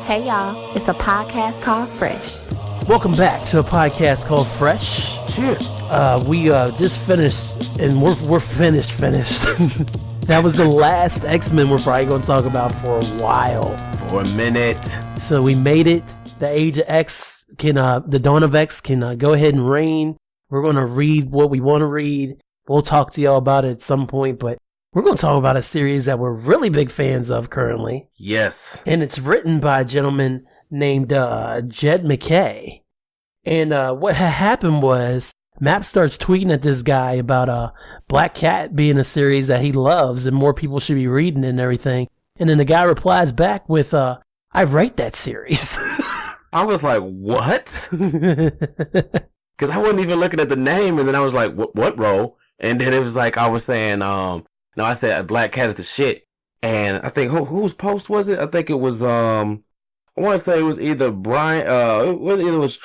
Hey y'all, it's a podcast called Fresh. Welcome back to a podcast called Fresh. Shit. We just finished, and we're finished. That was the last X-Men we're probably going to talk about for a while. For a minute. So we made it. The age of X the dawn of X can go ahead and reign. We're going to read what we want to read. We'll talk to y'all about it at some point, but we're going to talk about a series that we're really big fans of currently. Yes. And it's written by a gentleman named Jed MacKay. And what had happened was Map starts tweeting at this guy about Black Cat being a series that he loves and more people should be reading and everything. And then the guy replies back with, I write that series. I was like, what? Because I wasn't even looking at the name, and then I was like, what role? And then it was like I was saying, no, I said Black Cat is the shit. And I think, whose post was it? I think it was, I want to say it was either Brian, either was,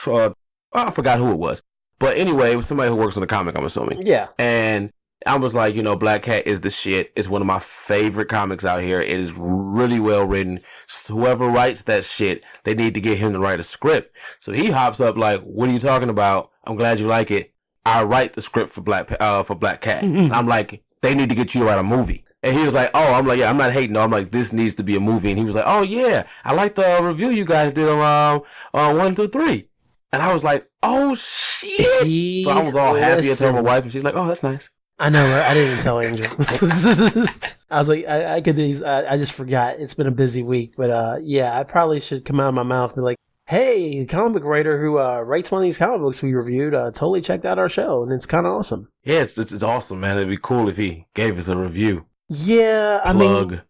I forgot who it was. But anyway, it was somebody who works on the comic, I'm assuming. Yeah. And I was like, Black Cat is the shit. It's one of my favorite comics out here. It is really well written. So whoever writes that shit, they need to get him to write a script. So he hops up like, what are you talking about? I'm glad you like it. I write the script for Black Cat. Mm-hmm. I'm like, they need to get you to write a movie. And he was like, oh, I'm like, yeah, I'm not hating. No, I'm like, this needs to be a movie. And he was like, oh yeah, I like the review you guys did on 1 through 3. And I was like, oh shit. So I was all happy. I told my wife, and she's like, oh, that's nice. I know, right? I didn't tell Angel. I was like, I just forgot. It's been a busy week, but yeah, I probably should come out of my mouth and be like, hey, the comic book writer who writes one of these comic books we reviewed totally checked out our show, and it's kind of awesome. Yeah, it's awesome, man. It'd be cool if he gave us a review. Yeah, I mean,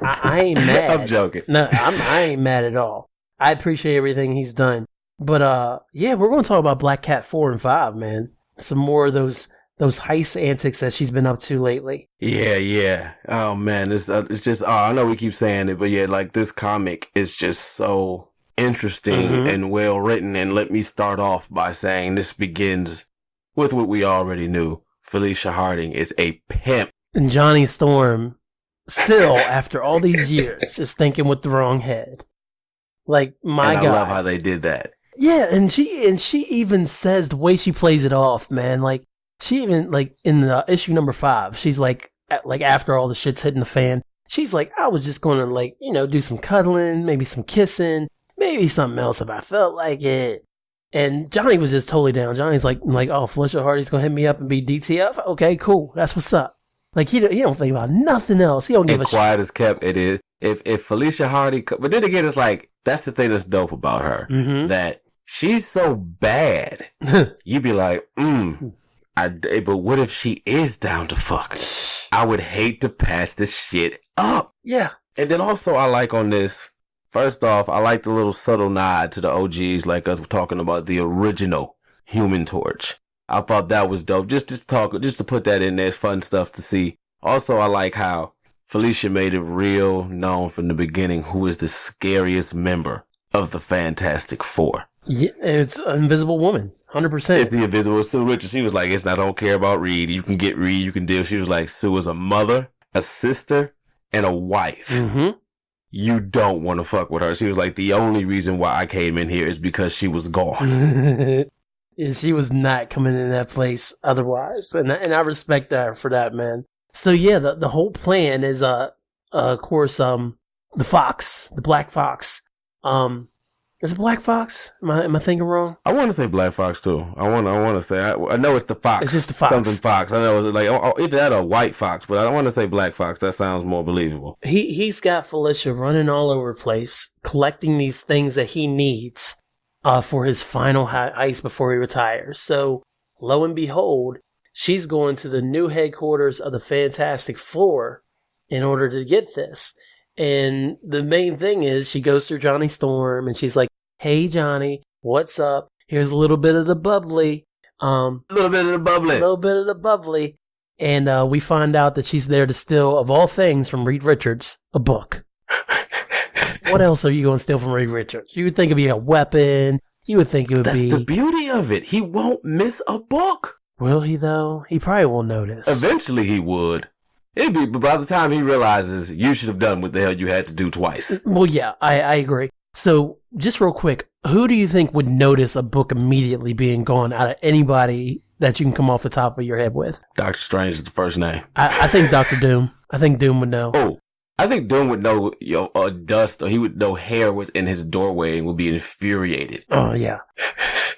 I ain't mad. I'm joking. No, I ain't mad at all. I appreciate everything he's done. But yeah, we're going to talk about Black Cat 4 and 5, man. Some more of those heist antics that she's been up to lately. Yeah. Oh man, it's just I know we keep saying it, but yeah, like this comic is just so interesting and well written. And let me start off by saying this begins with what we already knew. Felicia Harding is a pimp. And Johnny Storm, still after all these years, is thinking with the wrong head. Like, my God. I love how they did that. Yeah, and she even says the way she plays it off, man. Like, she even, like, in the issue number 5, she's like after all the shit's hitting the fan, she's like, I was just going to, like, do some cuddling, maybe some kissing, maybe something else if I felt like it. And Johnny was just totally down. Johnny's like, oh, Felicia Hardy's going to hit me up and be DTF? Okay, cool. That's what's up. Like, he don't think about nothing else. He don't give a shit. Quiet as kept, it is. If Felicia Hardy, but then again, it's like, that's the thing that's dope about her. Mm-hmm. That she's so bad. You'd be like, but what if she is down to fuck? I would hate to pass this shit up. Yeah. And then also I like on this, first off, I like the little subtle nod to the OGs, like us talking about the original Human Torch. I thought that was dope. Just to put that in there, it's fun stuff to see. Also, I like how Felicia made it real known from the beginning who is the scariest member of the Fantastic Four. Yeah, it's Invisible Woman, 100%. It's the Invisible Sue Richards. She was like, I don't care about Reed. You can get Reed, you can deal. She was like, Sue is a mother, a sister, and a wife. Mm-hmm. You don't want to fuck with her. She was like, the only reason why I came in here is because she was gone. Yeah, she was not coming in that place otherwise. And I respect her for that, man. So yeah, the whole plan is, of course, the fox, the Black Fox. Is it Black Fox? Am I thinking wrong? I want to say Black Fox too. I want to say I know it's the fox. It's just the fox. Something fox. I know it's like either that or White Fox, but I don't want to say Black Fox. That sounds more believable. He's got Felicia running all over the place, collecting these things that he needs for his final heist before he retires. So lo and behold, she's going to the new headquarters of the Fantastic Four in order to get this. And the main thing is she goes through Johnny Storm and she's like, hey, Johnny, what's up? Here's a little bit of the bubbly. A little bit of the bubbly. And we find out that she's there to steal, of all things, from Reed Richards, a book. What else are you going to steal from Reed Richards? You would think it'd be a weapon. You would think it would be... That's the beauty of it. He won't miss a book. Will he, though? He probably won't notice. Eventually he would. But by the time he realizes, you should have done what the hell you had to do twice. Well, yeah, I agree. So, just real quick, who do you think would notice a book immediately being gone out of anybody that you can come off the top of your head with? Doctor Strange is the first name. I think Dr. Doom. I think Doom would know. Oh, I think Doom would know, dust, or he would know hair was in his doorway and would be infuriated. Oh, yeah.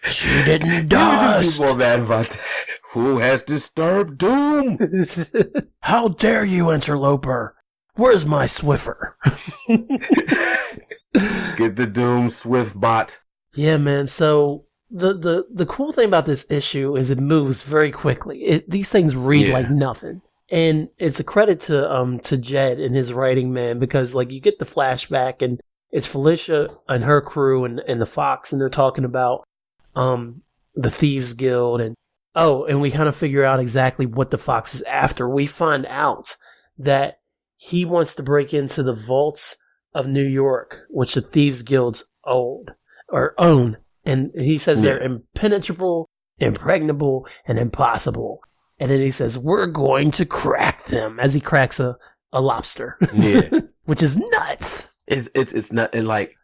She didn't He would dust. just be more mad about that. Who has disturbed Doom? How dare you, interloper? Where's my Swiffer? Get the Doom Swift bot. Yeah, man. So the cool thing about this issue is it moves very quickly. These things read like nothing. And it's a credit to Jed and his writing, man, because like you get the flashback and it's Felicia and her crew and the Fox, and they're talking about the Thieves Guild, and we kind of figure out exactly what the Fox is after. We find out that he wants to break into the vaults of New York, which the Thieves Guilds own. And he says they're impenetrable, impregnable, and impossible. And then he says, we're going to crack them, as he cracks a lobster. Yeah. Which is nuts. It's not, and like,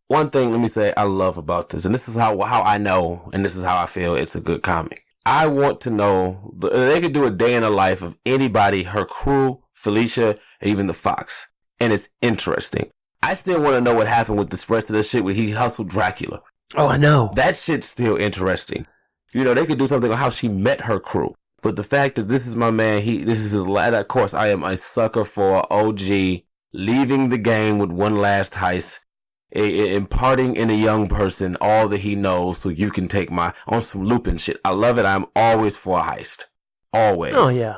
one thing, let me say, I love about this, and this is how I know, and this is how I feel it's a good comic. I want to know, they could do a day in the life of anybody, her crew, Felicia, even the Fox. And it's interesting. I still want to know what happened with this rest of the shit where he hustled Dracula. Oh, I know. That shit's still interesting. They could do something on how she met her crew. But the fact that this is my man, this is his last, of course, I am a sucker for OG leaving the game with one last heist, imparting in a young person all that he knows so you can take on some Lupin shit. I love it. I'm always for a heist. Always. Oh, yeah.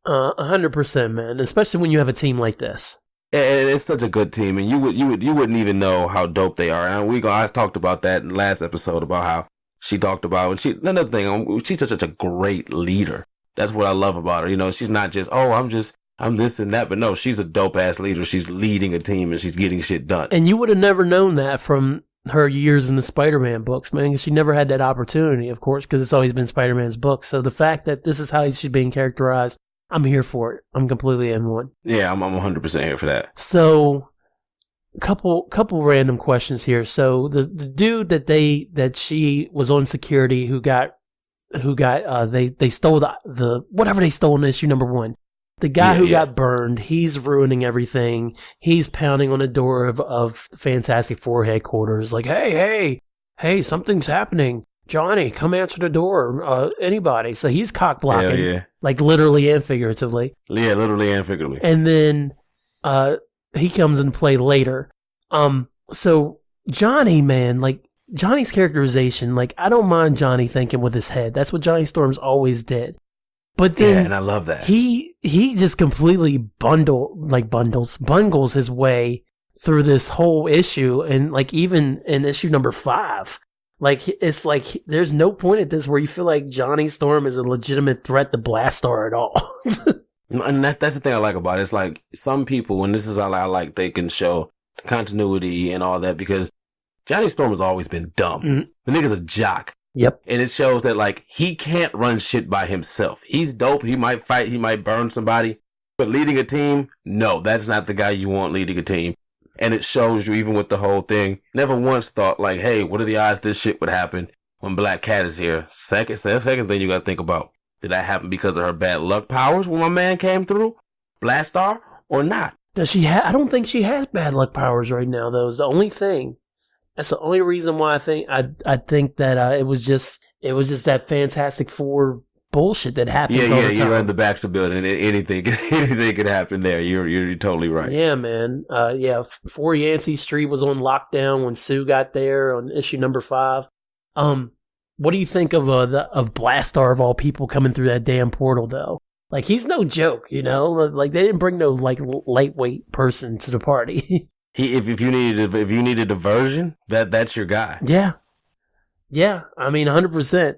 100%, man. Especially when you have a team like this. And it's such a good team, and you wouldn't even know how dope they are. And I talked about that in the last episode about how she talked about another thing. She's such a great leader. That's what I love about her. She's not just I'm this and that, but no, she's a dope ass leader. She's leading a team and she's getting shit done. And you would have never known that from her years in the Spider-Man books, man, because she never had that opportunity, of course, because it's always been Spider-Man's books. So the fact that this is how she's being characterized, I'm here for it. I'm completely in one. Yeah, I'm 100% here for that. So, couple random questions here. So the dude that she was on security who they stole the whatever they stole in issue number 1. The guy who got burned, he's ruining everything. He's pounding on the door of Fantastic Four headquarters, like, hey, something's happening. Johnny, come answer the door. Anybody. So he's cock blocking, like literally and figuratively. Yeah, literally and figuratively. And then he comes into play later. So Johnny, man, like Johnny's characterization, like I don't mind Johnny thinking with his head. That's what Johnny Storms always did. But then and I love that. He just completely bungles his way through this whole issue, and like even in issue number 5. Like, it's like, there's no point at this where you feel like Johnny Storm is a legitimate threat to Blastar at all. And that's the thing I like about it. It's like, some people, and this is how I like, they can show continuity and all that, because Johnny Storm has always been dumb. Mm-hmm. The nigga's a jock. Yep. And it shows that, like, he can't run shit by himself. He's dope. He might fight. He might burn somebody. But leading a team, no, that's not the guy you want leading a team. And it shows you, even with the whole thing, never once thought like, hey, what are the odds this shit would happen when Black Cat is here? Second thing you got to think about, did that happen because of her bad luck powers when my man came through? Blastar or not? Does she I don't think she has bad luck powers right now, though. Is the only thing. That's the only reason why I think that it was just that Fantastic Four bullshit that happens all the time. You're in the Baxter building. Anything could happen there. You're totally right. Yeah, man. 4 Yancey Street was on lockdown when Sue got there on issue number 5. What do you think of Blastar of all people coming through that damn portal though? Like, he's no joke, Like, they didn't bring no like lightweight person to the party. If you need a diversion, that's your guy. Yeah. I mean, 100%.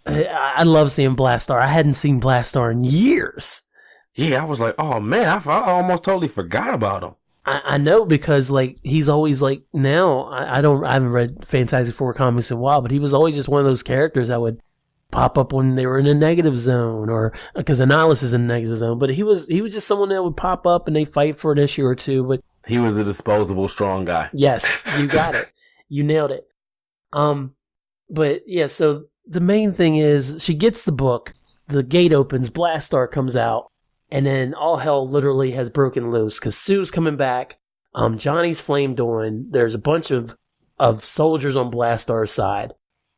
I love seeing Blastar. I hadn't seen Blastar in years. Yeah, I was like, oh man, I almost totally forgot about him. I know, because like he's always like, now I haven't read Fantastic Four comics in a while, but he was always just one of those characters that would pop up when they were in a negative zone, or because Annihilus is in a negative zone. But he was just someone that would pop up and they fight for an issue or two. But he was a disposable, strong guy. Yes, you got it. You nailed it. But yeah, so the main thing is she gets the book, the gate opens, Blastar comes out, and then all hell literally has broken loose because Sue's coming back. Johnny's flamed on. There's a bunch of soldiers on Blastar's side.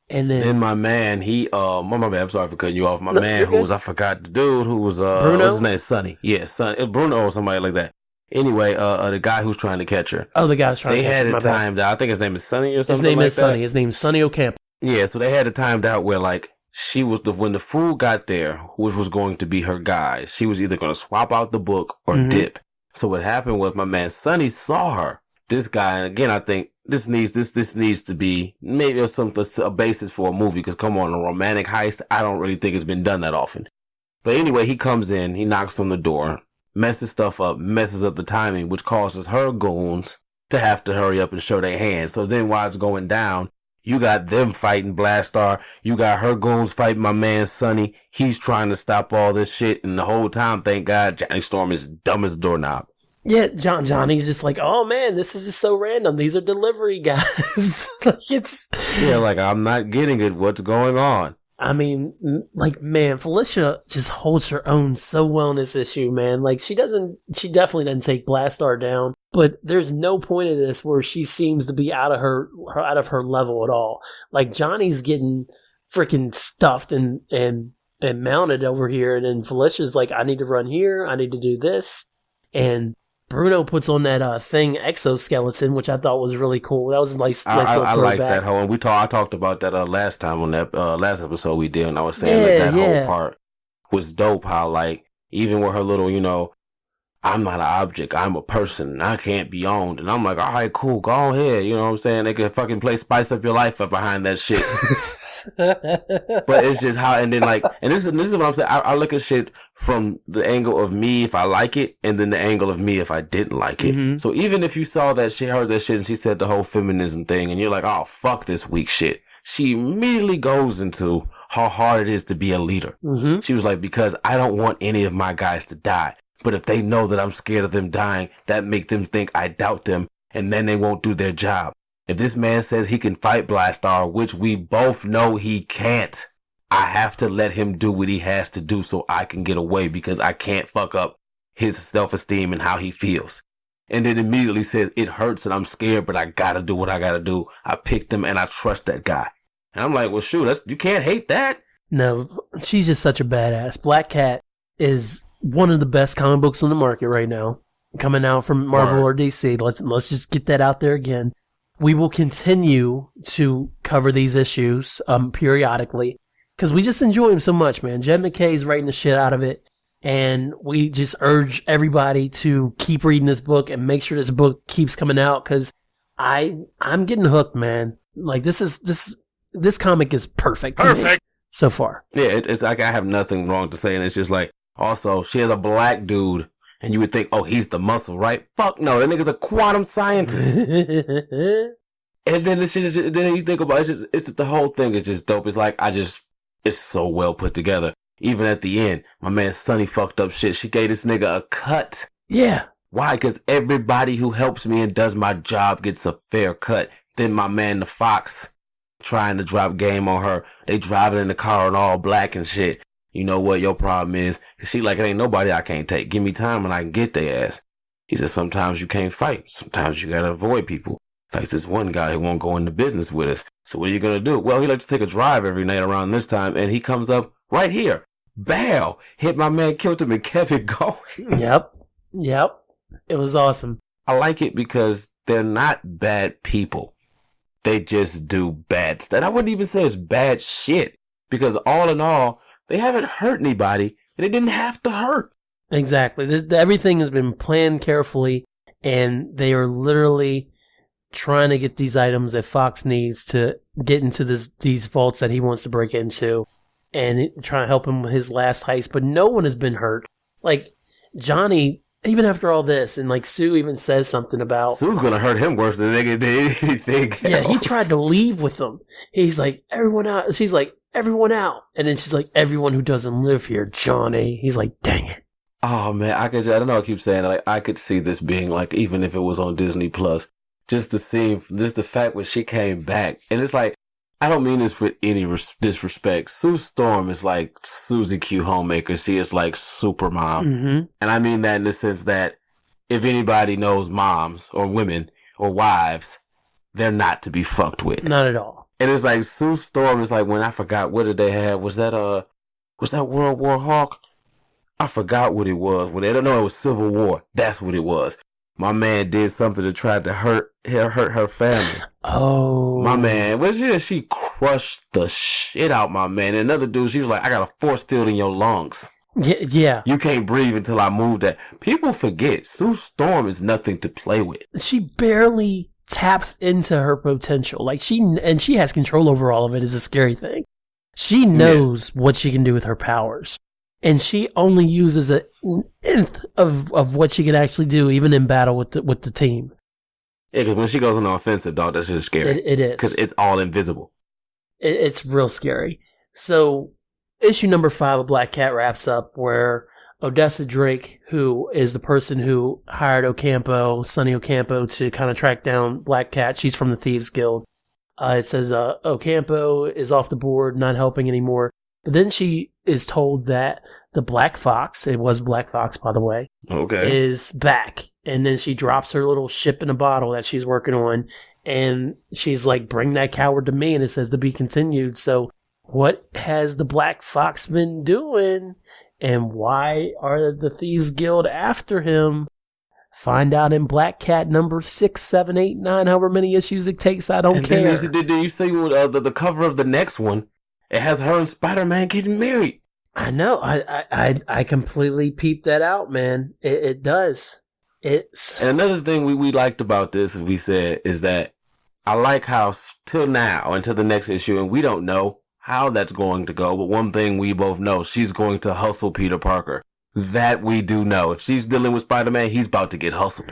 And then my man, my bad, I'm sorry for cutting you off. My man who was, I forgot the dude who was, Bruno? What's his name? Sonny. Yeah, Sonny. Bruno or somebody like that. Anyway, the guy who's trying to catch her. Oh, the guy who's trying to catch her. They had it timed out. I think his name is Sonny or something. His name is Sonny. His name's Sonny O'Camp. Yeah, so they had it timed out where, like, she was when the fool got there, which was going to be her guys, she was either going to swap out the book or dip. So what happened was my man Sonny saw her. This guy, and again, I think this needs to be maybe a basis for a movie, because come on, a romantic heist, I don't really think it's been done that often. But anyway, he comes in, he knocks on the door, messes stuff up, messes up the timing, which causes her goons to have to hurry up and show their hands. So then while it's going down, you got them fighting Blastar. You got her goons fighting my man Sonny. He's trying to stop all this shit. And the whole time, thank God, Johnny Storm is dumb as a doorknob. Yeah, Johnny's just like, oh man, this is just so random. These are delivery guys. Like I'm not getting it. What's going on? I mean, like, man, Felicia just holds her own so well in this issue, man. Like, she definitely doesn't take Blastar down, but there's no point in this where she seems to be out of her level at all. Like, Johnny's getting freaking stuffed and mounted over here, and then Felicia's like, I need to run here, I need to do this, and Bruno puts on that thing exoskeleton, which I thought was really cool. That was a nice little throwback. I liked that whole, and I talked about that last time on that last episode we did, and I was saying that whole part was dope. How, like, even with her little, I'm not an object, I'm a person, I can't be owned, and I'm like, all right, cool, go ahead. You know what I'm saying? They can fucking spice up your life up behind that shit. But it's just how, and then like, and this is what I'm saying. I look at shit from the angle of me if I like it, and then the angle of me if I didn't like it. Mm-hmm. So even if you saw that she heard that shit and she said the whole feminism thing, and you're like, oh fuck this weak shit, she immediately goes into how hard it is to be a leader. Mm-hmm. She was like, because I don't want any of my guys to die, but if they know that I'm scared of them dying, that make them think I doubt them, and then they won't do their job. If this man says he can fight Blastar, which we both know he can't, I have to let him do what he has to do so I can get away, because I can't fuck up his self-esteem and how he feels. And then immediately says, it hurts and I'm scared, but I gotta do what I gotta do. I picked him and I trust that guy. And I'm like, well, shoot, you can't hate that. No, she's just such a badass. Black Cat is one of the best comic books on the market right now, coming out from Marvel or DC. Let's just get that out there again. We will continue to cover these issues periodically because we just enjoy them so much, man. Jed MacKay's writing the shit out of it, and we just urge everybody to keep reading this book and make sure this book keeps coming out, because I'm getting hooked, man. Like, this comic is perfect so far. Yeah, it's like I have nothing wrong to say, and it's just like, also, she has a black dude. And you would think, oh, he's the muscle, right? Fuck no, that nigga's a quantum scientist. And then then you think about it's just the whole thing is just dope. It's like, it's so well put together. Even at the end, my man Sonny fucked up shit. She gave this nigga a cut. Yeah. Why? Because everybody who helps me and does my job gets a fair cut. Then my man the Fox trying to drop game on her. They driving in the car in all black and shit. You know what your problem is? Cause she like, it ain't nobody I can't take. Give me time and I can get their ass. He said, sometimes you can't fight. Sometimes you gotta avoid people. Like this one guy who won't go into business with us. So what are you gonna do? Well, he likes to take a drive every night around this time, and he comes up right here. Bow! Hit my man, killed him, and kept it going. Yep. It was awesome. I like it because they're not bad people. They just do bad stuff. I wouldn't even say it's bad shit, because all in all, they haven't hurt anybody, and they didn't have to hurt. Exactly. Everything has been planned carefully, and they are literally trying to get these items that Fox needs to get into these vaults that he wants to break into, and trying to help him with his last heist. But no one has been hurt. Like, Johnny, even after all this, and like Sue even says something about... Sue's going to hurt him worse than they did anything else. Yeah, he tried to leave with them. He's like, everyone out. She's like, everyone out. And then she's like, everyone who doesn't live here, Johnny. He's like, dang it. Oh man, I don't know. I keep saying like I could see this being like even if it was on Disney Plus, just the fact when she came back, and it's like I don't mean this with any disrespect. Sue Storm is like Susie Q Homemaker. She is like super mom, and I mean that in the sense that if anybody knows moms or women or wives, they're not to be fucked with. Not at all. And it's like Sue Storm is like when I forgot what did they have? Was that World War Hawk? I forgot what it was. Well, they don't know it was Civil War. That's what it was. My man did something to try to hurt her family. Oh. My man. Well, she crushed the shit out, my man. And another dude, she was like, I got a force field in your lungs. Yeah. You can't breathe until I move that. People forget Sue Storm is nothing to play with. She barely taps into her potential. Like she has control over all of it is a scary thing. She knows what she can do with her powers. And she only uses an nth of what she can actually do, even in battle with the team. Yeah, because when she goes on the offensive, dog, that's just scary. It is. Because it's all invisible. It's real scary. So, issue number 5 of Black Cat wraps up where Odessa Drake, who is the person who hired Sonny Ocampo, to kind of track down Black Cat. She's from the Thieves Guild. It says Ocampo is off the board, not helping anymore. But then she is told that the Black Fox, it was Black Fox, by the way, is back. And then she drops her little ship in a bottle that she's working on. And she's like, bring that coward to me. And it says to be continued. So what has the Black Fox been doing? And why are the Thieves Guild after him? Find out in Black Cat number 6, 7, 8, 9, however many issues it takes. I don't care. Did you see the cover of the next one? It has her and Spider-Man getting married. I know. I completely peeped that out, man. It does. And another thing we liked about this, as we said, is that I like how till now, until the next issue, and we don't know how that's going to go, but one thing we both know, she's going to hustle Peter Parker. That we do know. If she's dealing with Spider-Man, he's about to get hustled.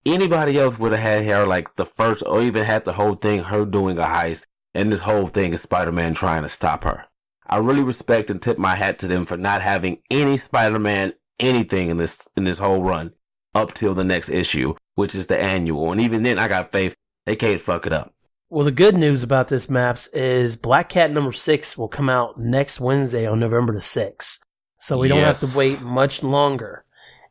Anybody else would have had her like the first, or even had the whole thing, her doing a heist. And this whole thing is Spider-Man trying to stop her. I really respect and tip my hat to them for not having any Spider-Man anything in this whole run up till the next issue, which is the annual. And even then, I got faith they can't fuck it up. Well, the good news about this, Maps, is Black Cat number 6 will come out next Wednesday on November the 6th. So we don't have to wait much longer.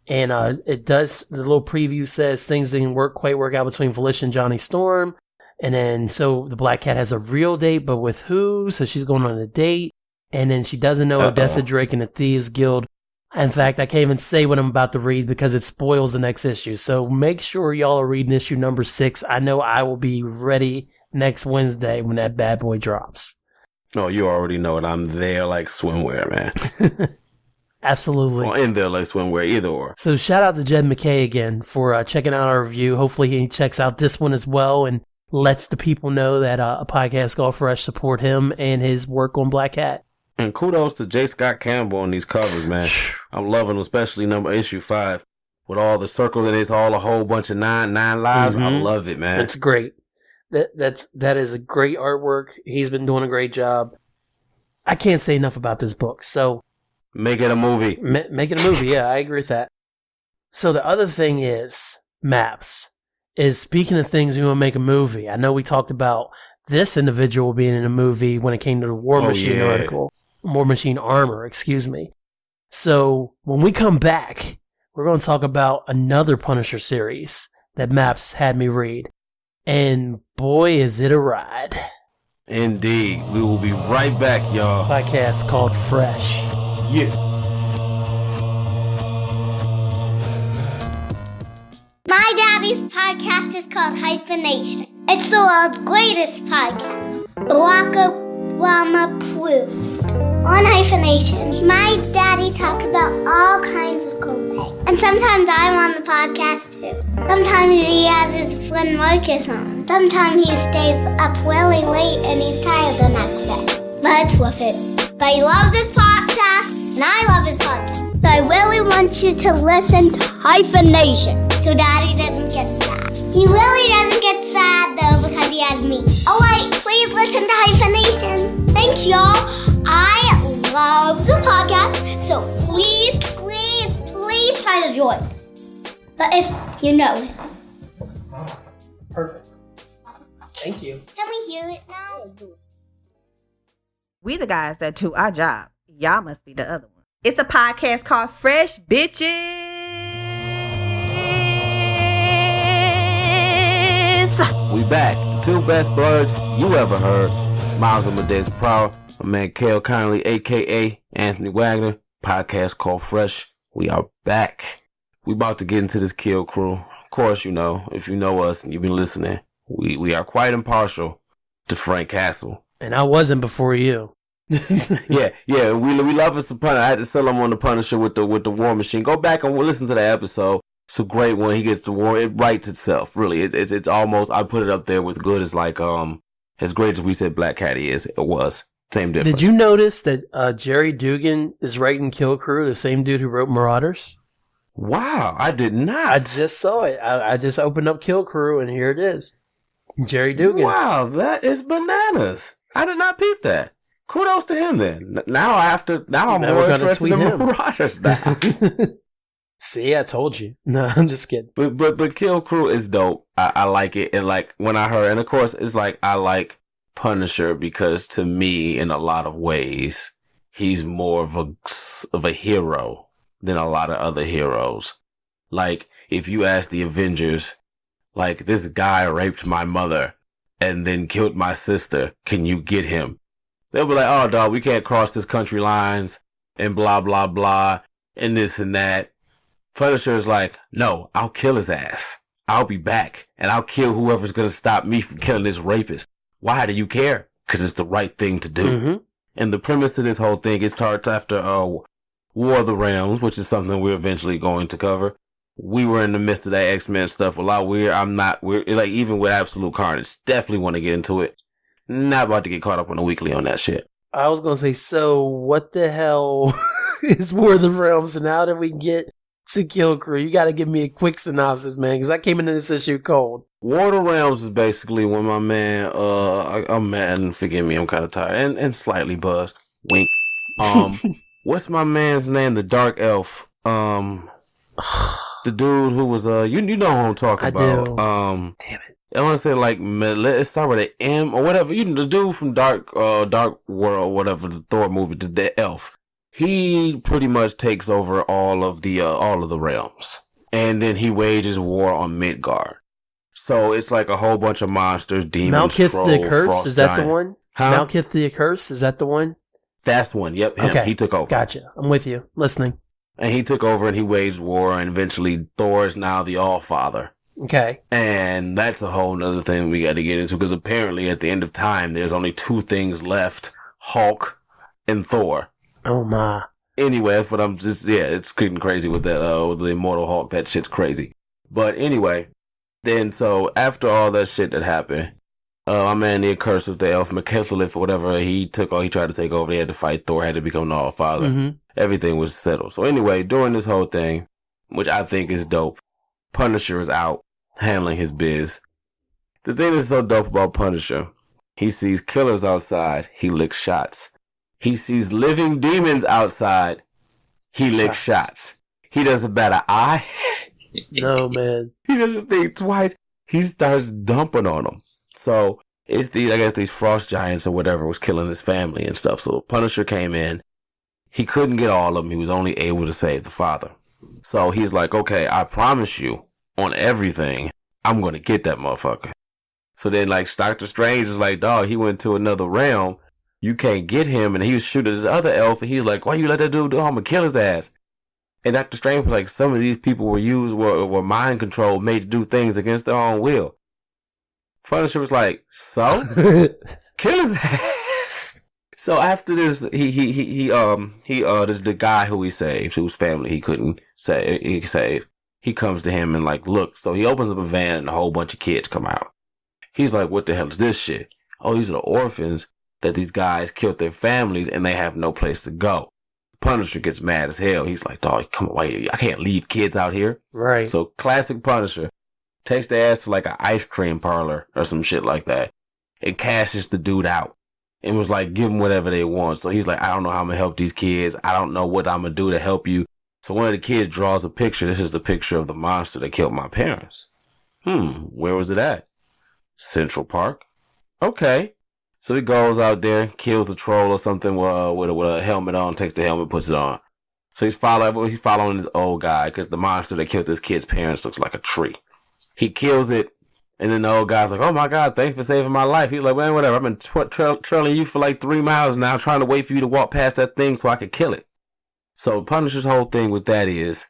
And it does, the little preview says things didn't quite work out between Felicia and Johnny Storm. And then, so the Black Cat has a real date, but with who? So she's going on a date. And then she doesn't know Odessa Drake and the Thieves Guild. In fact, I can't even say what I'm about to read because it spoils the next issue. So make sure y'all are reading issue number 6. I know I will be ready next Wednesday when that bad boy drops. Oh, you already know it. I'm there like swimwear, man. Absolutely. Or in there like swimwear, either or. So shout out to Jed MacKay again for checking out our review. Hopefully he checks out this one as well and lets the people know that a podcast called Fresh support him and his work on Black Cat. And kudos to J. Scott Campbell on these covers, man. I'm loving them, especially issue 5 with all the circles and it's all a whole bunch of nine lives. I love it, man. That's great. That is a great artwork. He's been doing a great job. I can't say enough about this book. So make it a movie. Make it a movie. Yeah, I agree with that. So the other thing is Maps. Is speaking of things we want to make a movie. I know we talked about this individual being in a movie when it came to the War Machine article. War Machine armor, excuse me. So when we come back, we're going to talk about another Punisher series that Maps had me read. And boy, is it a ride. Indeed. We will be right back, y'all. Podcast called Fresh. Yeah. My daddy's podcast is called Hyphenation. It's the world's greatest podcast. Barack Obama approved. On Hyphenation, my daddy talks about all kinds of cool things. And sometimes I'm on the podcast too. Sometimes he has his friend Marcus on. Sometimes he stays up really late and he's tired the next day. But it's worth it. But he loves this podcast and I love his podcast. So I really want you to listen to Hyphenation so Daddy doesn't get sad. He really doesn't get sad though because he has me. Alright, please listen to Hyphenation. Thanks y'all. But if you know him. Perfect. Thank you. Can we hear it now? We the guys that do our job. Y'all must be the other one. It's a podcast called Fresh Bitches. We back. The two best blerds you ever heard. Miles Amadeus Prower, my man Kelen Conley, a.k.a. Anthony Wagner. Podcast called Fresh. We are back. We about to get into this Kill Krew. Of course, you know, if you know us and you've been listening, we are quite impartial to Frank Castle. And I wasn't before you. yeah, we love us a Punisher. I had to sell him on the Punisher with the War Machine. Go back and listen to that episode. It's a great one. He gets the war. It writes itself. Really, it's almost. I put it up there with good as like as great as we said Black Cat is. It was same difference. Did you notice that Jerry Dugan is writing Kill Krew, the same dude who wrote Marauders? Wow, I did not. I just saw it. I just opened up Kill Krew and here it is. Jerry Dugan. Wow, that is bananas. I did not peep that. Kudos to him then. Now I'm more interested in Marauders now. See, I told you. No, I'm just kidding. But Kill Krew is dope. I like it. And like when I heard, and of course it's like I like Punisher because to me in a lot of ways he's more of a hero than a lot of other heroes. Like if you ask the Avengers, like this guy raped my mother and then killed my sister, can you get him? They'll be like, oh dog, we can't cross this country lines and blah blah blah and this and that. Punisher is like, no, I'll kill his ass. I'll be back and I'll kill whoever's going to stop me from killing this rapist. Why do you care? Because it's the right thing to do. Mm-hmm. And the premise of this whole thing, it starts after War of the Realms, which is something we're eventually going to cover. We were in the midst of that X-Men stuff. A lot weird. We're like, even with Absolute Carnage, definitely want to get into it. Not about to get caught up on the weekly on that shit. I was going to say, so what the hell is War of the Realms and how did we get to Kill Krew? You got to give me a quick synopsis, man, because I came into this issue cold. War of the Realms is basically when my man, I'm mad and forgive me, I'm kind of tired and slightly buzzed. Wink. What's my man's name? The Dark Elf. The dude who was, you know who I'm talking about. Do. Damn it. I want to say like, let's start with an M or whatever. You know, the dude from Dark World, whatever, the Thor movie, the elf. He pretty much takes over all of the realms. And then he wages war on Midgard. So it's like a whole bunch of monsters, demons, Malekith trolls, the Accursed, frost is that giant. the one? Huh? Malekith the Accursed, is that the one? That's the one, yep, him. Okay. He took over. Gotcha. I'm with you. Listening. And he took over and he waged war, and eventually Thor is now the All-Father. Okay. And that's a whole nother thing we got to get into, because apparently at the end of time, there's only two things left, Hulk and Thor. Oh my. Anyway, but I'm just, it's getting crazy with that, with the Immortal Hulk. That shit's crazy. But anyway, then so after all that shit that happened, my man, the Accursed of the Elf, McKethlith or whatever, he tried to take over. They had to fight Thor, had to become the All-Father. Mm-hmm. Everything was settled. So anyway, during this whole thing, which I think is dope, Punisher is out handling his biz. The thing that's so dope about Punisher, he sees killers outside, he licks shots. He sees living demons outside, he licks shots. He doesn't bat an eye. No, man. He doesn't think twice. He starts dumping on them. So it's these frost giants or whatever was killing his family and stuff. So Punisher came in. He couldn't get all of them. He was only able to save the father. So he's like, okay, I promise you on everything, I'm going to get that motherfucker. So then like Doctor Strange is like, dog, he went to another realm. You can't get him. And he was shooting his other elf. And he's like, why you let that dude do? I'm going to kill his ass. And Doctor Strange was like, some of these people were mind controlled, made to do things against their own will. Punisher was like, so? Kill his ass. So after this, there's the guy who he saved, whose family he couldn't save. He comes to him and like, look, so he opens up a van and a whole bunch of kids come out. He's like, what the hell is this shit? Oh, these are the orphans that these guys killed their families and they have no place to go. Punisher gets mad as hell. He's like, dog, come on, wait, I can't leave kids out here. Right. So classic Punisher takes their ass to like an ice cream parlor or some shit like that and cashes the dude out and was like, give them whatever they want. So he's like, I don't know how I'm going to help these kids. I don't know what I'm going to do to help you. So one of the kids draws a picture. This is the picture of the monster that killed my parents. Where was it at? Central Park. Okay. So he goes out there, kills the troll or something with a helmet on, takes the helmet, puts it on. So he's following this old guy because the monster that killed this kid's parents looks like a tree. He kills it, and then the old guy's like, oh my God, thanks for saving my life. He's like, man, whatever. I've been trailing you for like 3 miles now, trying to wait for you to walk past that thing so I could kill it. So Punisher's whole thing with that is,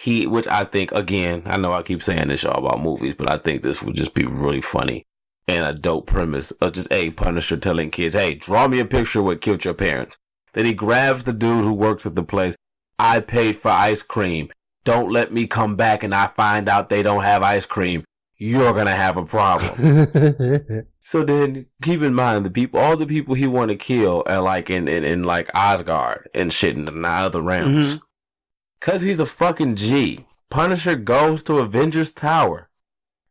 which I think, again, I know I keep saying this y'all about movies, but I think this would just be really funny and a dope premise of just, Punisher telling kids, hey, draw me a picture of what killed your parents. Then he grabs the dude who works at the place. I paid for ice cream. Don't let me come back and I find out they don't have ice cream. You're going to have a problem. So then keep in mind all the people he want to kill are like in like Asgard and shit in the other realms. Mm-hmm. Cause he's a fucking G. Punisher goes to Avengers Tower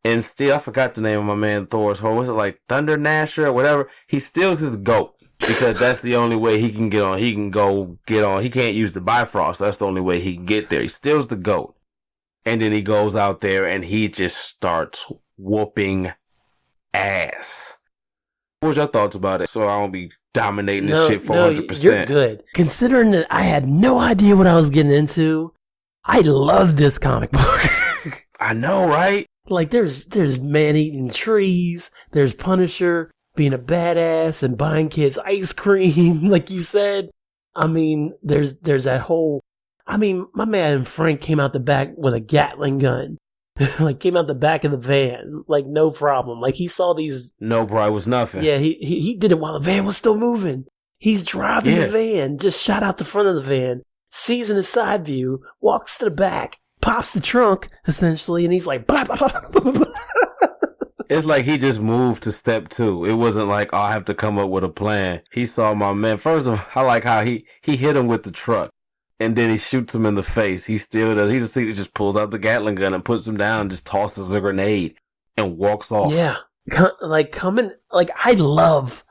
and I forgot the name of my man Thor's home. Was it like Thunder Nasher or whatever? He steals his goat because that's the only way he can get on. He can go get on. He can't use the Bifrost. That's the only way he can get there. He steals the goat. And then he goes out there and he just starts whooping ass. What's your thoughts about it? So I don't be dominating this shit 400%. You're good. Considering that I had no idea what I was getting into, I love this comic book. I know, right? Like there's man eating trees. There's Punisher being a badass and buying kids ice cream, like you said. I mean, there's that whole. I mean, my man Frank came out the back with a Gatling gun. Like, came out the back of the van. Like, no problem. Like, he saw these... No, bro, it was nothing. Yeah, he did it while the van was still moving. He's driving the van, just shot out the front of the van, sees in his side view, walks to the back, pops the trunk, essentially, and he's like, blah, blah, blah, blah, blah. It's like he just moved to step 2. It wasn't like, I have to come up with a plan. He saw my man. First of all, I like how he hit him with the truck. And then he shoots him in the face. He still does. He just pulls out the Gatling gun and puts him down, just tosses a grenade and walks off. Yeah. I love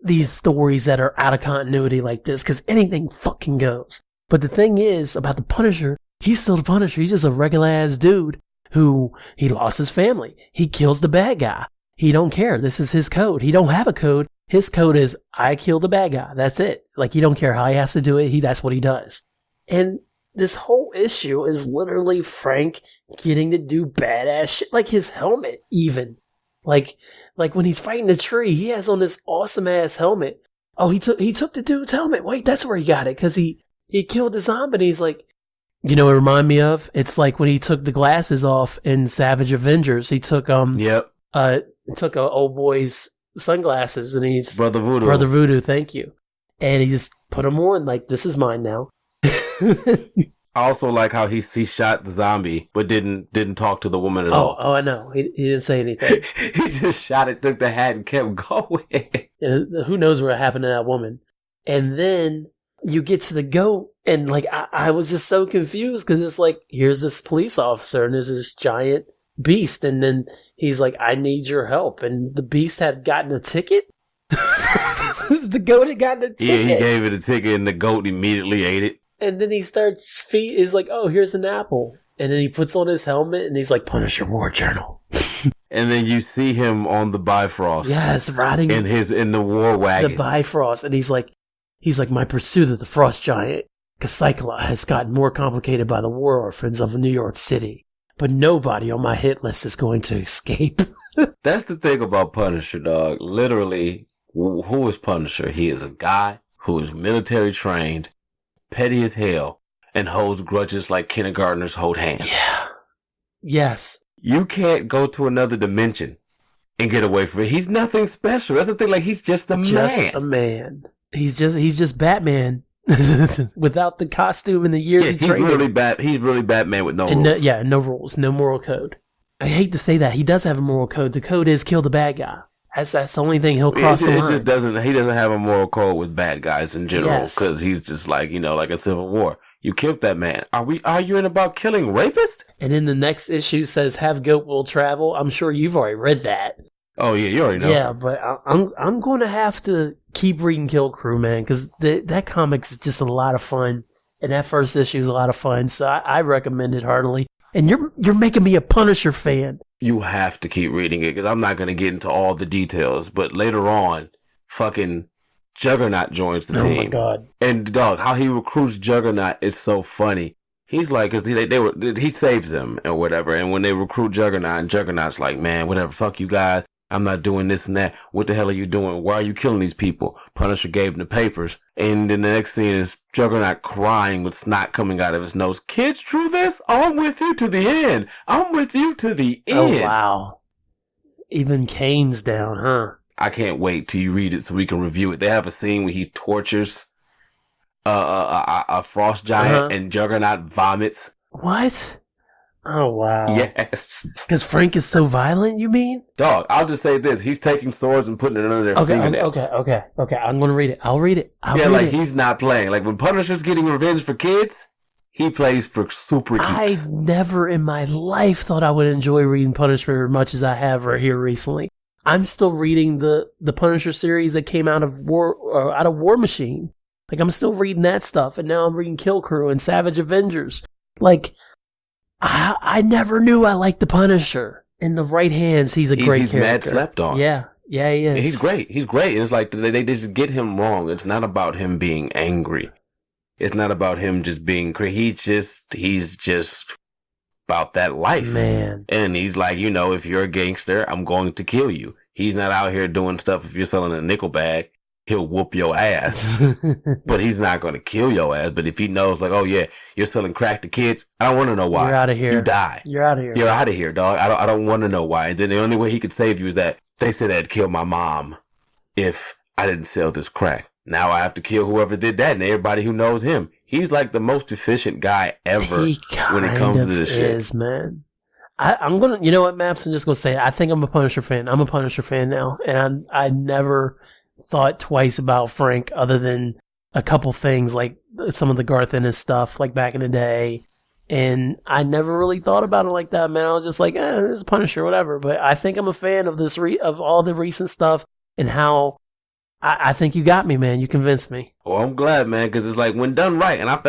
these stories that are out of continuity like this because anything fucking goes. But the thing is about the Punisher, he's still the Punisher. He's just a regular ass dude who he lost his family. He kills the bad guy. He don't care. This is his code. He don't have a code. His code is I kill the bad guy. That's it. Like, he don't care how he has to do it. That's what he does. And this whole issue is literally Frank getting to do badass shit, like his helmet even. Like when he's fighting the tree, he has on this awesome ass helmet. Oh, he took the dude's helmet. Wait, that's where he got it, because he killed the zombie and he's like, you know what it remind me of? It's like when he took the glasses off in Savage Avengers. He took took a old boy's sunglasses and he's Brother Voodoo, thank you. And he just put them on like, this is mine now. I also like how he shot the zombie, but didn't talk to the woman at all. Oh, I know. He didn't say anything. He just shot it, took the hat, and kept going. And who knows what happened to that woman? And then you get to the goat, and like I was just so confused because it's like, here's this police officer, and there's this giant beast, and then he's like, I need your help, and the beast had gotten a ticket. The goat had gotten a ticket. Yeah, he gave it a ticket, and the goat immediately ate it. And then he starts he's like, oh, here's an apple. And then he puts on his helmet and he's like, Punisher War Journal. And then you see him on the Bifrost. Yes, riding in the war wagon. The Bifrost. And he's like, my pursuit of the Frost Giant, Cacycla, has gotten more complicated by the war orphans of New York City. But nobody on my hit list is going to escape. That's the thing about Punisher, dog. Literally, who is Punisher? He is a guy who is military trained, petty as hell, and holds grudges like kindergartners hold hands. Yeah. Yes. You can't go to another dimension and get away from it. He's nothing special. That's the thing. Like, he's just a man. Just a man. He's just Batman without the costume and the years of training. He's really Batman with no rules. No rules, no moral code. I hate to say that. He does have a moral code. The code is kill the bad guy. That's the only thing he'll cross the line. He doesn't have a moral code with bad guys in general, because he's just like, like a Civil War. You killed that man. Are we arguing about killing rapists? And then the next issue says have goat will travel. I'm sure you've already read that. Oh yeah, you already know. Yeah, but I'm going to have to keep reading Kill Krew, man, because that comic's just a lot of fun. And that first issue is a lot of fun, so I recommend it heartily. And you're making me a Punisher fan. You have to keep reading it because I'm not going to get into all the details. But later on, fucking Juggernaut joins the team. Oh my god! And dog, how he recruits Juggernaut is so funny. He's like, cause he saves them or whatever. And when they recruit Juggernaut, and Juggernaut's like, man, whatever, fuck you guys. I'm not doing this and that. What the hell are you doing? Why are you killing these people? Punisher gave him the papers. And then the next scene is Juggernaut crying with snot coming out of his nose. Kids, true this? I'm with you to the end. I'm with you to the end. Oh, wow. Even Kane's down, huh? I can't wait till you read it so we can review it. They have a scene where he tortures a frost giant and Juggernaut vomits. What? Oh, wow. Yes. Because Frank is so violent, you mean? Dog, I'll just say this. He's taking swords and putting it under their fingernails. Okay. I'm going to read it. I'll read it. He's not playing. Like, when Punisher's getting revenge for kids, he plays for super keeps. I never in my life thought I would enjoy reading Punisher as much as I have right here recently. I'm still reading the Punisher series that came out of War Machine. Like, I'm still reading that stuff, and now I'm reading Kill Krew and Savage Avengers. Like, I never knew I liked the Punisher. In the right hands, he's a great character. He's mad slept on. Yeah, he is. He's great. It's like they just get him wrong. It's not about him being angry. It's not about him just being crazy. He's just about that life. Man. And he's like, if you're a gangster, I'm going to kill you. He's not out here doing stuff. If you're selling a nickel bag, he'll whoop your ass, but he's not going to kill your ass. But if he knows, like, oh yeah, you're selling crack to kids, I don't want to know why. You're out of here. You die. You're out of here. You're out of here, dog. I don't want to know why. And then the only way he could save you is that they said I'd kill my mom if I didn't sell this crack. Now I have to kill whoever did that and everybody who knows him. He's like the most efficient guy ever when it comes to this shit. Man. I'm gonna, you know what, Maps? I'm just gonna say it. I think I'm a Punisher fan. I'm a Punisher fan now, and I never thought twice about Frank other than a couple things like some of the Garth Ennis stuff like back in the day, and I never really thought about it like that, man. I was just like, this is Punisher, whatever. But I think I'm a fan of this of all the recent stuff and how I think you got me, man. You convinced me. Well, I'm glad, man, because it's like when done right, and I've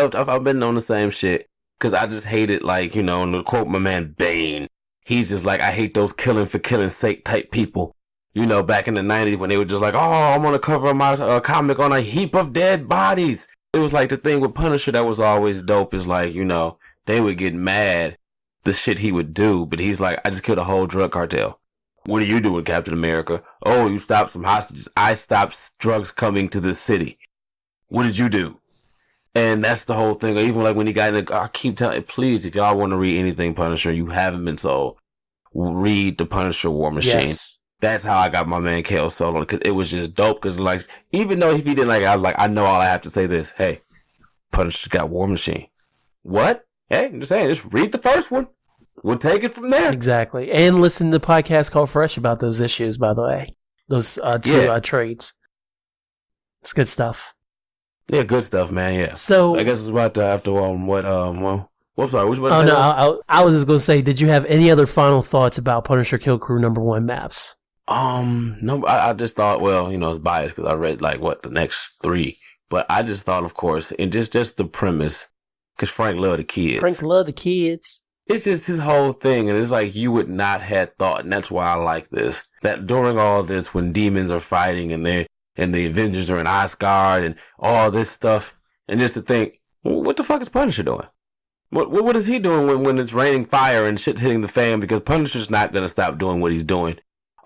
been on the same shit because I just hate it, like, and to quote my man Bane, he's just like, I hate those killing for killing sake type people. Back in the 90s when they were just like, oh, I'm going to cover my comic on a heap of dead bodies. It was like the thing with Punisher that was always dope is like, they would get mad the shit he would do, but he's like, I just killed a whole drug cartel. What are you doing, Captain America? Oh, you stopped some hostages. I stopped drugs coming to this city. What did you do? And that's the whole thing. Even like when he got in I keep telling, please, if y'all want to read anything Punisher, you haven't been sold, read the Punisher War Machine. Yes. That's how I got my man KO sold on it, because it was just dope. Because like, even though if he didn't like it, I was like, I know all I have to say this. Hey, Punisher's got War Machine. What? Hey, I'm just saying, just read the first one. We'll take it from there. Exactly. And listen to the podcast called Fresh about those issues, by the way. Those two trades. It's good stuff. Yeah, good stuff, man. Yeah. So I guess it's about after sorry. Which one? Oh no, I was just gonna say, did you have any other final thoughts about Punisher Kill Krew #1 Maps? No, I just thought, it's biased because I read the next 3, but I just thought, of course, and just the premise, because Frank loved the kids. Frank loved the kids. It's just his whole thing, and it's like you would not have thought, and that's why I like this, that during all this, when demons are fighting and the Avengers are in Asgard and all this stuff, and just to think, what the fuck is Punisher doing? What is he doing when it's raining fire and shit's hitting the fan? Because Punisher's not going to stop doing what he's doing.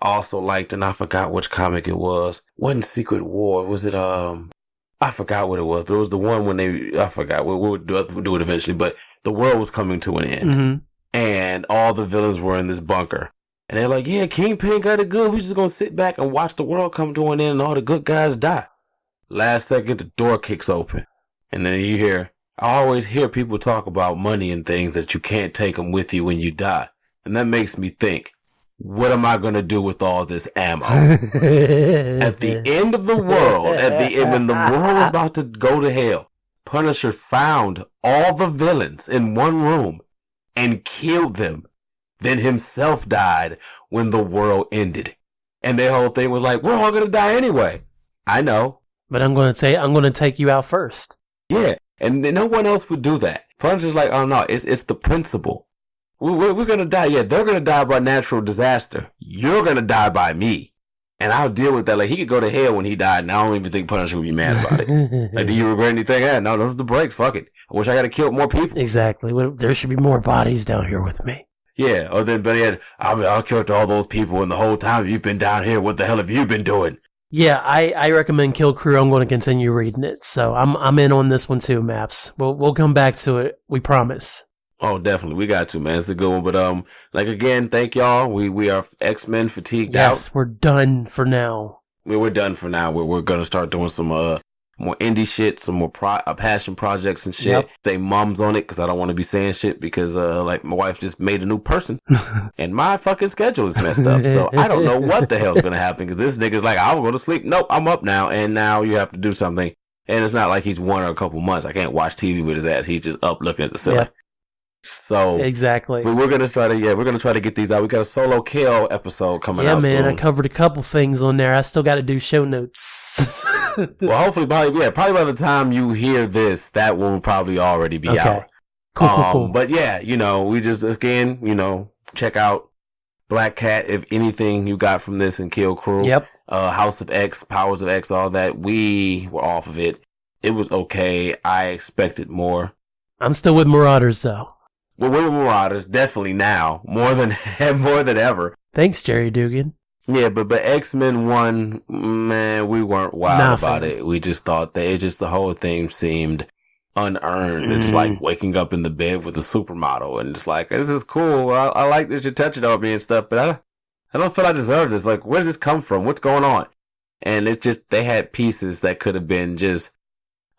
Also liked, and I forgot which comic it was. Wasn't Secret War. Was it, I forgot what it was, but it was the one when I forgot. We'll do it eventually, but the world was coming to an end. Mm-hmm. And all the villains were in this bunker. And they're like, yeah, Kingpin got it good. We're just going to sit back and watch the world come to an end and all the good guys die. Last second, the door kicks open. And then you hear, I always hear people talk about money and things that you can't take them with you when you die. And that makes me think, what am I going to do with all this ammo? At the end of the world, when the world was about to go to hell, Punisher found all the villains in one room and killed them. Then himself died when the world ended. And their whole thing was like, we're all going to die anyway. I know. But I'm going to say, I'm going to take you out first. Yeah, and no one else would do that. Punisher's like, oh no, it's the principle. We're gonna die. Yeah, they're gonna die by natural disaster. You're gonna die by me, and I'll deal with that. Like, he could go to hell when he died, and I don't even think Punisher would be mad about it. Like, do you regret anything? Yeah, no, those are the breaks. Fuck it. I wish I got to kill more people. Exactly. There should be more bodies down here with me. Yeah. Or then, but yeah, I'll kill all those people, and the whole time you've been down here, what the hell have you been doing? Yeah, I recommend Kill Krew. I'm going to continue reading it, so I'm in on this one too. Maps. We'll come back to it. We promise. Oh, definitely. We got to, man. It's a good one. But, like, again, thank y'all. We are X-Men fatigued out. Yes, we're done for now. We're done for now. We're going to start doing some, more indie shit, some more passion projects and shit. Yep. Say mums on it, because I don't want to be saying shit because, like, my wife just made a new person and my fucking schedule is messed up. So I don't know what the hell's going to happen, because this nigga's like, I'll go to sleep. Nope, I'm up now. And now you have to do something. And it's not like he's 1 or a couple months. I can't watch TV with his ass. He's just up looking at the ceiling. Yep. So exactly. We're gonna try to get these out. We got a solo kill episode coming out soon. Yeah, man, I covered a couple things on there. I still got to do show notes. Well, hopefully, probably by the time you hear this, that will probably already be out. Cool. But yeah, we just again, check out Black Cat. If anything you got from this and Kill Krew. Yep. House of X, Powers of X, all that. We were off of it. It was okay. I expected more. I'm still with Marauders though. Well, we're Marauders, definitely now, more than ever. Thanks, Jerry Dugan. Yeah, but X-Men 1, man, we weren't wild about it. We just thought that the whole thing seemed unearned. It's like waking up in the bed with a supermodel, and it's like, this is cool. I like that you're touching on me and stuff, but I don't feel I deserve this. Like, where does this come from? What's going on? And it's just, they had pieces that could have been just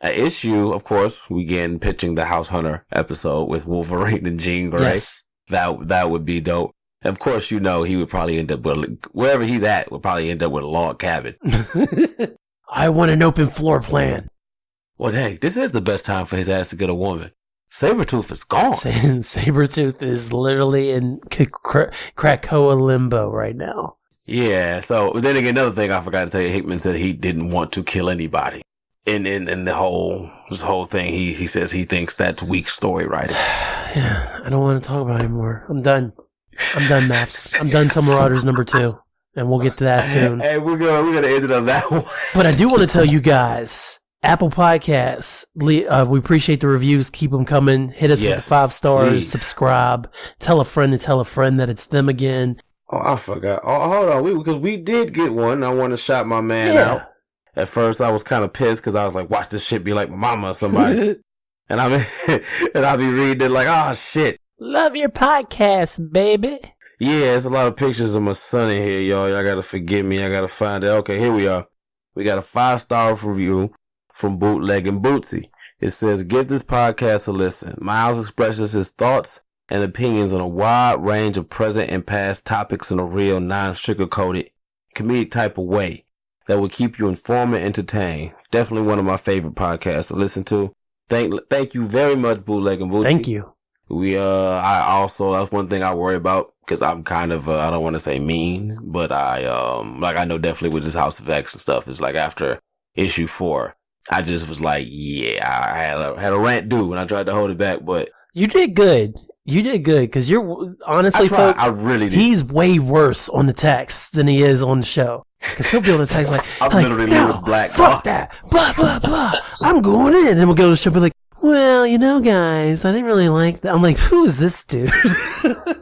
an issue. Of course, we again pitching the House Hunter episode with Wolverine and Jean Grey. Yes. That would be dope. And of course, he would probably end up with, wherever he's at, would probably end up with a log cabin. I want an open floor plan. Well, dang, this is the best time for his ass to get a woman. Sabretooth is gone. Sabretooth is literally in Krakoa limbo right now. Yeah, so then again, another thing I forgot to tell you, Hickman said he didn't want to kill anybody. In this whole thing, he says he thinks that's weak story writing. Yeah, I don't want to talk about it anymore. I'm done, Maps. I'm done till Marauders number 2, and we'll get to that soon. Hey, we're gonna end it on that one. But I do want to tell you guys, Apple Podcasts, we appreciate the reviews. Keep them coming. Hit us with the 5 stars. Please. Subscribe. Tell a friend that it's them again. Oh, I forgot. Oh, hold on, because we did get one. I want to shout my man out. At first, I was kind of pissed because I was like, watch this shit be like my mama or somebody. and I'll be reading it like, oh, shit. Love your podcast, baby. Yeah, it's a lot of pictures of my son in here, y'all. Y'all got to forgive me. I got to find it. Okay, here we are. We got a 5-star review from Bootleg and Bootsy. It says, give this podcast a listen. Miles expresses his thoughts and opinions on a wide range of present and past topics in a real, non-sugar-coated, comedic type of way that will keep you informed and entertained. Definitely one of my favorite podcasts to listen to. Thank you very much, Bootleg and Bootsy. Thank you. I also, that's one thing I worry about, because I'm kind of, I don't want to say mean, but I know definitely with this House of X and stuff, it's like after issue 4, I just was like, yeah, I had a rant due, and I tried to hold it back, but. You did good. Because you're, honestly, folks, I really did. He's way worse on the text than he is on the show. Because he'll be on the text like, I'm literally no, black. Fuck that. Blah, blah, blah. I'm going in. And we'll go to the show and be like, well, guys, I didn't really like that. I'm like, who is this dude?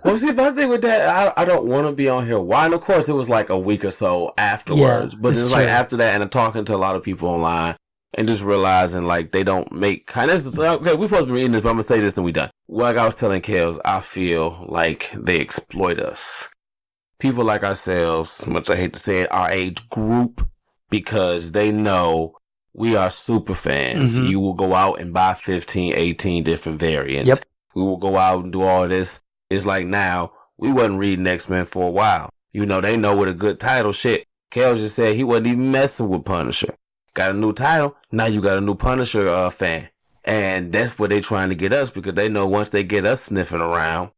Well, see, my thing with that, I don't want to be on here. Why? And of course, it was like a week or so afterwards. But it's like after that, and I'm talking to a lot of people online and just realizing, like, they don't make kind of, okay, we're supposed to be reading this, but I'm going to say this and we done. Like I was telling Kels, I feel like they exploit us. People like ourselves, much I hate to say it, our age group, because they know we are super fans. Mm-hmm. You will go out and buy 15, 18 different variants. Yep. We will go out and do all this. It's like now, we wasn't reading X-Men for a while. They know with a good title, shit. Kels just said he wasn't even messing with Punisher. Got a new title, now you got a new Punisher fan. And that's what they trying to get us, because they know once they get us sniffing around,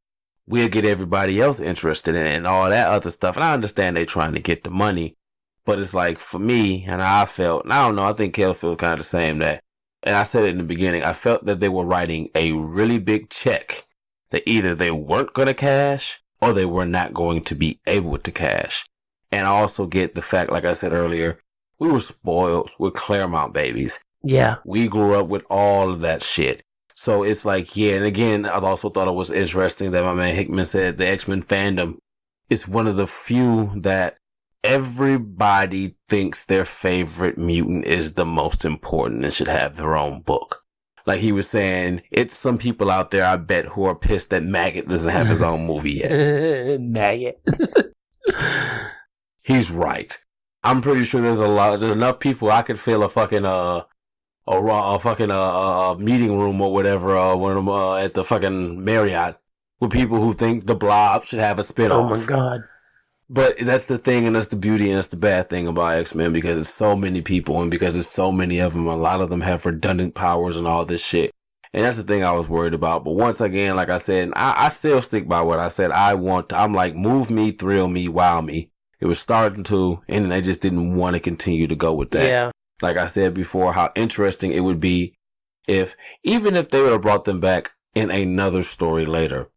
we'll get everybody else interested in it and all that other stuff. And I understand they trying to get the money, but it's like, for me, and I felt, and I don't know, I think Kel feels kind of the same, that and I said it in the beginning, I felt that they were writing a really big check that either they weren't going to cash or they were not going to be able to cash. And I also get the fact, like I said earlier, we were spoiled with Claremont babies. Yeah. We grew up with all of that shit. So it's like, yeah, and again, I also thought it was interesting that my man Hickman said the X-Men fandom is one of the few that everybody thinks their favorite mutant is the most important and should have their own book. Like he was saying, it's some people out there, I bet, who are pissed that Maggot doesn't have his own movie yet. Maggot. He's right. I'm pretty sure there's enough people I could fill a fucking meeting room or whatever at the fucking Marriott with people who think the Blob should have a spinoff. Oh my god. But that's the thing, and that's the beauty, and that's the bad thing about X-Men, because it's so many people, and because there's so many of them, a lot of them have redundant powers and all this shit. And that's the thing I was worried about. But once again, like I said, I still stick by what I said. I'm like, move me, thrill me, wow me. It was starting to, and I just didn't want to continue to go with that. Yeah. Like I said before, how interesting it would be even if they would have brought them back in another story later.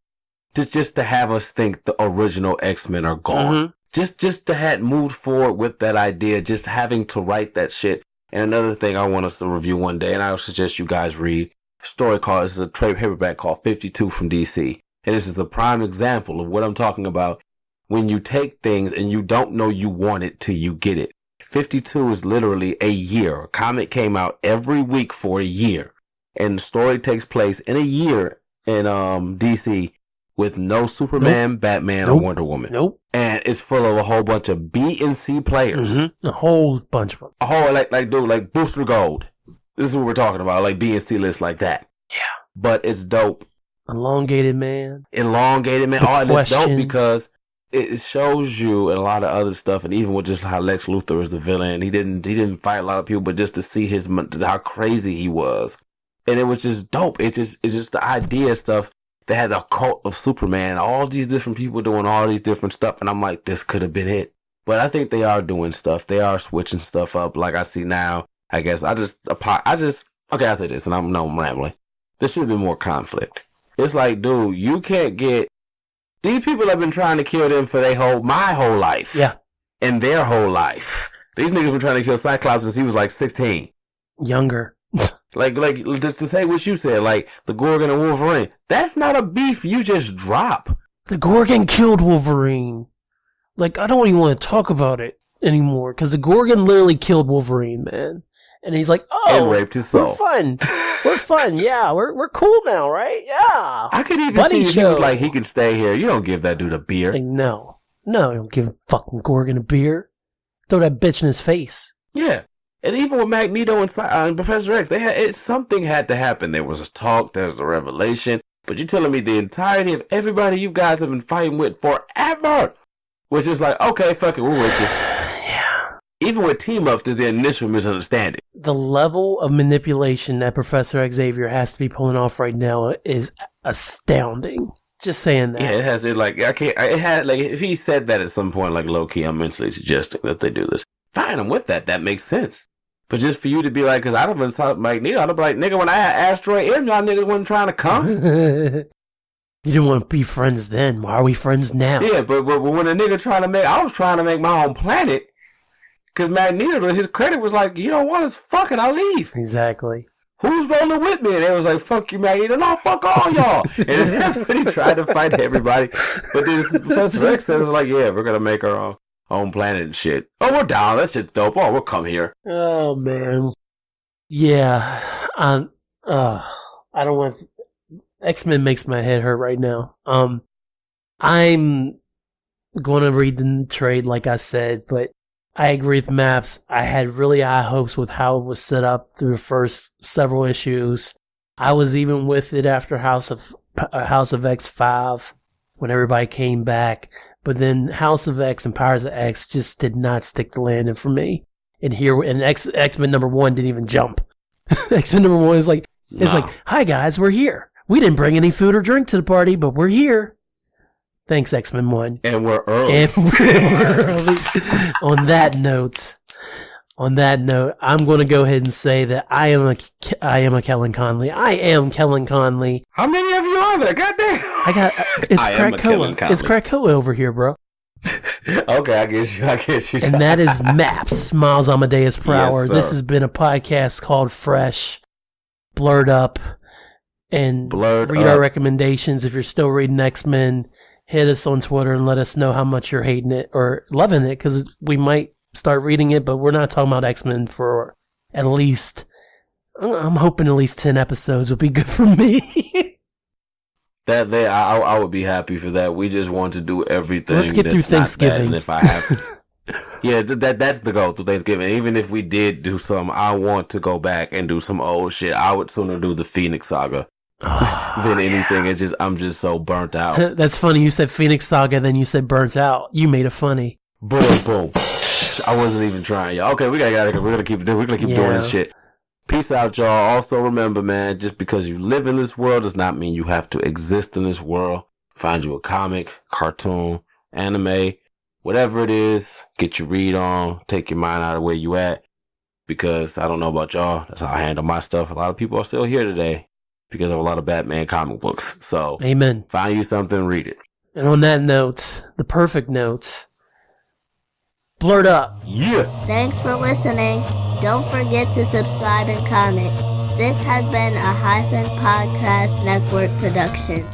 Just to have us think the original X-Men are gone. Mm-hmm. Just to have moved forward with that idea, just having to write that shit. And another thing I want us to review one day, and I would suggest you guys read a story called, this is a trade paperback called 52 from DC. And this is a prime example of what I'm talking about when you take things and you don't know you want it till you get it. 52 is literally a year. A comic came out every week for a year. And the story takes place in a year in DC. With no Superman, Batman, or Wonder Woman. And it's full of a whole bunch of B and C players. Mm-hmm. A whole bunch of them. A whole, like Booster Gold. This is what we're talking about, like B and C lists like that. Yeah. But it's dope. Elongated Man. And it's dope because it shows you and a lot of other stuff, and even with just how Lex Luthor is the villain, he didn't fight a lot of people, but just to see how crazy he was. And it was just dope. It's just the idea stuff. They had the cult of Superman, all these different people doing all these different stuff. And I'm like, this could have been it. But I think they are doing stuff. They are switching stuff up. Like I see now, I guess I say this, and I'm rambling. There should have been more conflict. It's like, dude, you can't get, these people have been trying to kill them for my whole life. Yeah. And their whole life. These niggas been trying to kill Cyclops since he was like 16. Younger. Like, just to say what you said, like, the Gorgon and Wolverine, that's not a beef you just drop. The Gorgon killed Wolverine. Like, I don't even want to talk about it anymore, because the Gorgon literally killed Wolverine, man. And he's like, and raped his soul. We're fun, yeah, we're cool now, right? Yeah. I could even see if he was like, he could stay here. You don't give that dude a beer. Like, no, you don't give fucking Gorgon a beer. Throw that bitch in his face. Yeah. And even with Magneto and Professor X, something had to happen. There was a talk, there was a revelation. But you're telling me the entirety of everybody you guys have been fighting with forever was just like, okay, fuck it, we're with you. Yeah. Even with team-ups, there's the initial misunderstanding. The level of manipulation that Professor Xavier has to be pulling off right now is astounding. Just saying that. Yeah, if he said that at some point, like low-key, I'm mentally suggesting that they do this. Fine, I'm with that. That makes sense. But just for you to be like, because I'd have been talking Magneto, I'd be like, nigga, when I had Asteroid M, y'all niggas wasn't trying to come. You didn't want to be friends then. Why are we friends now? Yeah, but when a nigga I was trying to make my own planet. Because Magneto, his credit was like, you don't want us, fuck it, I'll leave. Exactly. Who's rolling with me? And they was like, fuck you, Magneto. No, fuck all y'all. And that's when he tried to fight everybody. But then Professor X said, like, yeah, we're going to make our own planet and shit. Oh, we're down. That shit's dope. Oh, we'll come here. Oh, man. Yeah. I don't want X-Men makes my head hurt right now. I'm going to read the trade, like I said, but I agree with Maps. I had really high hopes with how it was set up through the first several issues. I was even with it after House of X 5 when everybody came back. But then House of X and Powers of X just did not stick the landing for me. And X-Men number 1 didn't even jump. X-Men number 1 is like, hi guys, we're here. We didn't bring any food or drink to the party, but we're here. Thanks, X-Men 1. And we're early. On that note, On that note, I'm going to go ahead and say that I am a Kelen Conley. I am Kelen Conley. How many of you are there? Goddamn. It's Krakoa. It's Krakoa over here, bro. Okay, I get you. And that is Maps, Miles Amadeus per hour. Yes, this has been a podcast called Fresh, Blerd Up, and read our recommendations. If you're still reading X-Men, hit us on Twitter and let us know how much you're hating it or loving it, because we might start reading it, but we're not talking about X-Men for at least, I'm hoping at least 10 episodes would be good for me. I would be happy for that. We just want to do everything. Let's get through Thanksgiving. If I have, yeah, that's the goal through Thanksgiving. Even if we did do some, I want to go back and do some old shit. I would sooner do the Phoenix Saga than anything. It's just I'm just so burnt out. That's funny. You said Phoenix Saga, then you said burnt out. You made it funny. Boom. I wasn't even trying, y'all. Okay, we're gonna keep doing this shit. Peace out, y'all. Also remember, man, just because you live in this world does not mean you have to exist in this world. Find you a comic, cartoon, anime, whatever it is, get your read on, take your mind out of where you at. Because I don't know about y'all, that's how I handle my stuff. A lot of people are still here today because of a lot of Batman comic books. So, amen. Find you something, read it. And on that note, the perfect note, Blerd Up. Yeah. Thanks for listening. Don't forget to subscribe and comment. This has been a Hyphen Podcast Network production.